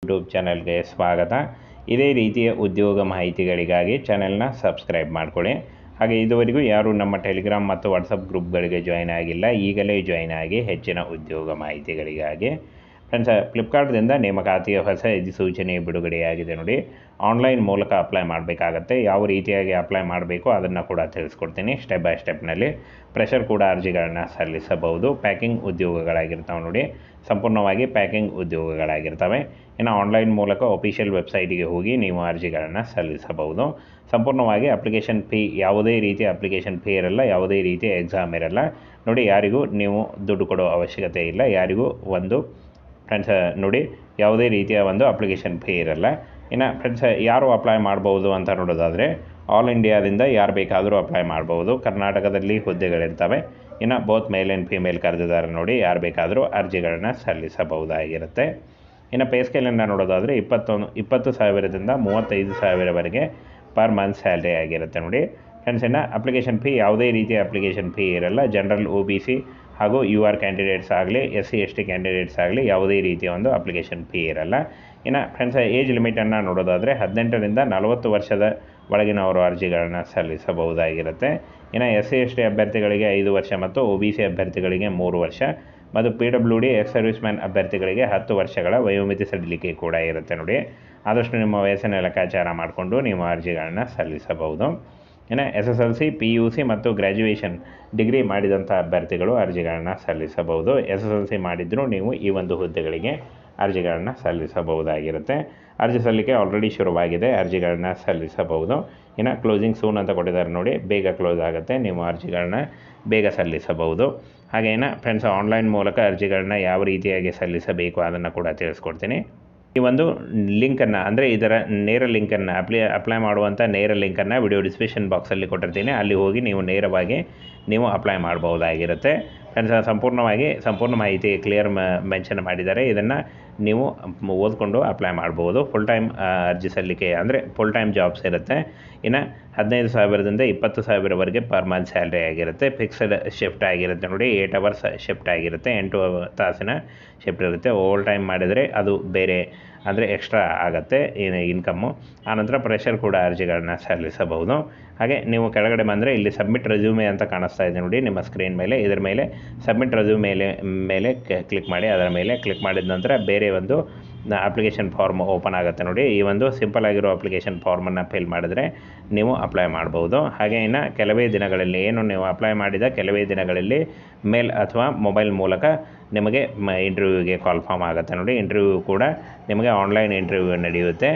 YouTube ಚಾನಲ್ಗೆ ಸ್ವಾಗತ. ಇದೇ ರೀತಿಯ ಉದ್ಯೋಗ ಮಾಹಿತಿಗಳಿಗಾಗಿ ಚಾನೆಲ್ನ ಸಬ್ಸ್ಕ್ರೈಬ್ ಮಾಡ್ಕೊಳ್ಳಿ. ಹಾಗೆ ಇದುವರೆಗೂ ಯಾರು ನಮ್ಮ ಟೆಲಿಗ್ರಾಮ್ ಮತ್ತು ವಾಟ್ಸಪ್ ಗ್ರೂಪ್ಗಳಿಗೆ ಜಾಯ್ನ್ ಆಗಿಲ್ಲ, ಈಗಲೇ ಜಾಯ್ನ್ ಆಗಿ ಹೆಚ್ಚಿನ ಉದ್ಯೋಗ ಮಾಹಿತಿಗಳಿಗಾಗಿ. ಫ್ರೆಂಡ್ಸ್, ಫ್ಲಿಪ್ಕಾರ್ಟ್ದಿಂದ ನೇಮಕಾತಿಯ ಹೊಸ ಅಧಿಸೂಚನೆ ಬಿಡುಗಡೆಯಾಗಿದೆ ನೋಡಿ. ಆನ್ಲೈನ್ ಮೂಲಕ ಅಪ್ಲೈ ಮಾಡಬೇಕಾಗತ್ತೆ. ಯಾವ ರೀತಿಯಾಗಿ ಅಪ್ಲೈ ಮಾಡಬೇಕು ಅದನ್ನು ಕೂಡ ತಿಳಿಸ್ಕೊಡ್ತೀನಿ ಸ್ಟೆಪ್ ಬೈ ಸ್ಟೆಪ್ನಲ್ಲಿ. ಪ್ರೆಷರ್ ಕೂಡ ಅರ್ಜಿಗಳನ್ನ ಸಲ್ಲಿಸಬಹುದು. ಪ್ಯಾಕಿಂಗ್ ಉದ್ಯೋಗಗಳಾಗಿರ್ತಾವೆ ನೋಡಿ, ಸಂಪೂರ್ಣವಾಗಿ ಪ್ಯಾಕಿಂಗ್ ಉದ್ಯೋಗಗಳಾಗಿರ್ತವೆ. ಇನ್ನು ಆನ್ಲೈನ್ ಮೂಲಕ ಅಫಿಷಿಯಲ್ ವೆಬ್ಸೈಟಿಗೆ ಹೋಗಿ ನೀವು ಅರ್ಜಿಗಳನ್ನು ಸಲ್ಲಿಸಬಹುದು. ಸಂಪೂರ್ಣವಾಗಿ ಅಪ್ಲಿಕೇಶನ್ ಫೀ, ಯಾವುದೇ ರೀತಿಯ ಅಪ್ಲಿಕೇಶನ್ ಫೀ ಇರಲ್ಲ, ಯಾವುದೇ ರೀತಿಯ ಎಕ್ಸಾಮ್ ಇರಲ್ಲ ನೋಡಿ. ಯಾರಿಗೂ ನೀವು ದುಡ್ಡು ಕೊಡೋ ಅವಶ್ಯಕತೆ ಇಲ್ಲ. ಯಾರಿಗೂ ಫ್ರೆಂಡ್ಸ್ ನೋಡಿ, ಯಾವುದೇ ರೀತಿಯ ಅಪ್ಲಿಕೇಶನ್ ಫೀ ಇರಲ್ಲ. ಇನ್ನು ಫ್ರೆಂಡ್ಸ್, ಯಾರು ಅಪ್ಲೈ ಮಾಡ್ಬೋದು ಅಂತ ನೋಡೋದಾದರೆ, ಆಲ್ ಇಂಡಿಯಾದಿಂದ ಯಾರು ಬೇಕಾದರೂ ಅಪ್ಲೈ ಮಾಡ್ಬೋದು. ಕರ್ನಾಟಕದಲ್ಲಿ ಹುದ್ದೆಗಳಿರ್ತವೆ. ಇನ್ನು ಬೋತ್ ಮೇಲ್ ಆ್ಯಂಡ್ ಫಿಮೇಲ್ ಕರೆದಿದ್ದಾರೆ ನೋಡಿ, ಯಾರು ಬೇಕಾದರೂ ಅರ್ಜಿಗಳನ್ನ ಸಲ್ಲಿಸಬಹುದಾಗಿರುತ್ತೆ. ಇನ್ನು ಪೇ ಸ್ಕೇಲನ್ನು ನೋಡೋದಾದರೆ 20,000ದಿಂದ 35,000ವರೆಗೆ ಪರ್ ಮಂತ್ ಸ್ಯಾಲ್ರಿ ಆಗಿರುತ್ತೆ ನೋಡಿ. ಫ್ರೆಂಡ್ಸ್, ಇನ್ನು ಅಪ್ಲಿಕೇಶನ್ ಫೀ, ಯಾವುದೇ ರೀತಿಯ ಅಪ್ಲಿಕೇಶನ್ ಫೀ ಇರಲ್ಲ. ಜನರಲ್ OBC ಹಾಗೂ UR ಕ್ಯಾಂಡಿಡೇಟ್ಸ್ ಆಗಲಿ, SC ST ಕ್ಯಾಂಡಿಡೇಟ್ಸ್ ಆಗಲಿ ಯಾವುದೇ ರೀತಿಯ ಅಪ್ಲಿಕೇಶನ್ ಫೀ ಇರಲ್ಲ. ಇನ್ನು ಫ್ರೆಂಡ್ಸ್, ಏಜ್ ಲಿಮಿಟನ್ನು ನೋಡೋದಾದರೆ 18ರಿಂದ 40 ವರ್ಷದ ಒಳಗಿನವರು ಅರ್ಜಿಗಳನ್ನು ಸಲ್ಲಿಸಬಹುದಾಗಿರುತ್ತೆ. ಇನ್ನು SC ST ಅಭ್ಯರ್ಥಿಗಳಿಗೆ 5 ವರ್ಷ ಮತ್ತು OBC ಅಭ್ಯರ್ಥಿಗಳಿಗೆ 3 ವರ್ಷ ಮತ್ತು PWD ಎಕ್ಸ್ ಸರ್ವಿಸ್ ಮ್ಯಾನ್ ಅಭ್ಯರ್ಥಿಗಳಿಗೆ 10 ವರ್ಷಗಳ ವಯೋಮಿತಿ ಸಡಿಲಿಕೆ ಕೂಡ ಇರುತ್ತೆ ನೋಡಿ. ಆದಷ್ಟು ನಿಮ್ಮ ವಯಸ್ಸನ್ನು ಲೆಕ್ಕಾಚಾರ ಮಾಡಿಕೊಂಡು ನೀವು ಅರ್ಜಿಗಳನ್ನು ಸಲ್ಲಿಸಬಹುದು. ಇನ್ನು SSLC, PUC ಮತ್ತು ಗ್ರ್ಯಾಜುಯೇಷನ್ ಡಿಗ್ರಿ ಮಾಡಿದಂಥ ಅಭ್ಯರ್ಥಿಗಳು ಅರ್ಜಿಗಳನ್ನು ಸಲ್ಲಿಸಬಹುದು. SSLC ಮಾಡಿದ್ರೂ ನೀವು ಈ ಹುದ್ದೆಗಳಿಗೆ ಅರ್ಜಿಗಳನ್ನು ಸಲ್ಲಿಸಬಹುದಾಗಿರುತ್ತೆ. ಅರ್ಜಿ ಸಲ್ಲಿಕೆ ಆಲ್ರೆಡಿ ಶುರುವಾಗಿದೆ, ಅರ್ಜಿಗಳನ್ನ ಸಲ್ಲಿಸಬಹುದು. ಇನ್ನು ಕ್ಲೋಸಿಂಗ್ ಸೂನ್ ಅಂತ ಕೊಟ್ಟಿದ್ದಾರೆ ನೋಡಿ, ಬೇಗ ಕ್ಲೋಸ್ ಆಗುತ್ತೆ, ನೀವು ಅರ್ಜಿಗಳನ್ನ ಬೇಗ ಸಲ್ಲಿಸಬಹುದು. ಹಾಗೆ ಫ್ರೆಂಡ್ಸ್, ಆನ್ಲೈನ್ ಮೂಲಕ ಅರ್ಜಿಗಳನ್ನ ಯಾವ ರೀತಿಯಾಗಿ ಸಲ್ಲಿಸಬೇಕು ಅದನ್ನು ಕೂಡ ತಿಳಿಸ್ಕೊಡ್ತೀನಿ. ಈ ಲಿಂಕನ್ನು, ಅಂದರೆ ಇದರ ನೇರ ಲಿಂಕನ್ನು, ಅಪ್ಲೈ ಮಾಡುವಂಥ ನೇರ ಲಿಂಕನ್ನು ವಿಡಿಯೋ ಡಿಸ್ಕ್ರಿಪ್ಷನ್ ಬಾಕ್ಸಲ್ಲಿ ಕೊಟ್ಟಿರ್ತೀನಿ. ಅಲ್ಲಿ ಹೋಗಿ ನೀವು ನೇರವಾಗಿ ಅಪ್ಲೈ ಮಾಡಬಹುದಾಗಿರುತ್ತೆ. ಫ್ರೆಂಡ್ಸ್, ಸಂಪೂರ್ಣ ಮಾಹಿತಿ ಕ್ಲಿಯರ್ ಮೆನ್ಷನ್ ಮಾಡಿದ್ದಾರೆ. ಇದನ್ನು ನೀವು ಓದ್ಕೊಂಡು ಅಪ್ಲೈ ಮಾಡ್ಬೋದು. ಫುಲ್ ಟೈಮ್ ಅರ್ಜಿ ಸಲ್ಲಿಕೆ, ಅಂದರೆ ಫುಲ್ ಟೈಮ್ ಜಾಬ್ಸ್ ಇರುತ್ತೆ. ಇನ್ನು 15,000ದಿಂದ 20,000ವರೆಗೆ ಪರ್ ಮಂತ್ ಸ್ಯಾಲ್ರಿ ಆಗಿರುತ್ತೆ. ಫಿಕ್ಸ್ಡ್ ಶಿಫ್ಟ್ ಆಗಿರುತ್ತೆ ನೋಡಿ, 8 ಅವರ್ಸ್ ಶಿಫ್ಟ್ ಆಗಿರುತ್ತೆ, 8 ತಾಸಿನ ಶಿಫ್ಟ್ ಇರುತ್ತೆ. ಓವರ್ ಟೈಮ್ ಮಾಡಿದರೆ ಅದು ಬೇರೆ, ಅಂದರೆ ಎಕ್ಸ್ಟ್ರಾ ಆಗುತ್ತೆ ಇನ್ಕಮ್ಮು. ಆನಂತರ ಪ್ರೆಷರ್ ಕೂಡ ಅರ್ಜಿಗಳನ್ನ ಸಲ್ಲಿಸಬಹುದು. ಹಾಗೆ ನೀವು ಕೆಳಗಡೆ ಬಂದರೆ ಇಲ್ಲಿ ಸಬ್ಮಿಟ್ ರೆಸ್ಯೂಮೆ ಅಂತ ಕಾಣಿಸ್ತಾ ಇದೆ ನೋಡಿ ನಿಮ್ಮ ಸ್ಕ್ರೀನ್ ಮೇಲೆ. ಇದರ ಮೇಲೆ ಸಬ್ಮಿಟ್ ರೆಸ್ಯೂಮೆ ಮೇಲೆ ಕ್ಲಿಕ್ ಮಾಡಿ. ಅದರ ಮೇಲೆ ಕ್ಲಿಕ್ ಮಾಡಿದ ನಂತರ ಬೇರೆ ಅಪ್ಲಿಕೇಶನ್ ಫಾರ್ಮ್ ಓಪನ್ ಆಗುತ್ತೆ ನೋಡಿ. ಈ ಸಿಂಪಲ್ ಆಗಿರೋ ಅಪ್ಲಿಕೇಶನ್ ಫಾರ್ಮನ್ನು ಫಿಲ್ ಮಾಡಿದ್ರೆ ನೀವು ಅಪ್ಲೈ ಮಾಡ್ಬೋದು. ಹಾಗೆ ಇನ್ನು ಕೆಲವೇ ದಿನಗಳಲ್ಲಿ, ನೀವು ಅಪ್ಲೈ ಮಾಡಿದ ಕೆಲವೇ ದಿನಗಳಲ್ಲಿ ಮೇಲ್ ಅಥವಾ ಮೊಬೈಲ್ ಮೂಲಕ ನಿಮಗೆ ಇಂಟರ್ವ್ಯೂಗೆ ಕಾಲ್ ಫಾರ್ಮ್ ಆಗುತ್ತೆ ನೋಡಿ. ಇಂಟರ್ವ್ಯೂ ಕೂಡ ನಿಮಗೆ ಆನ್ಲೈನ್ ಇಂಟರ್ವ್ಯೂ ನಡೆಯುತ್ತೆ.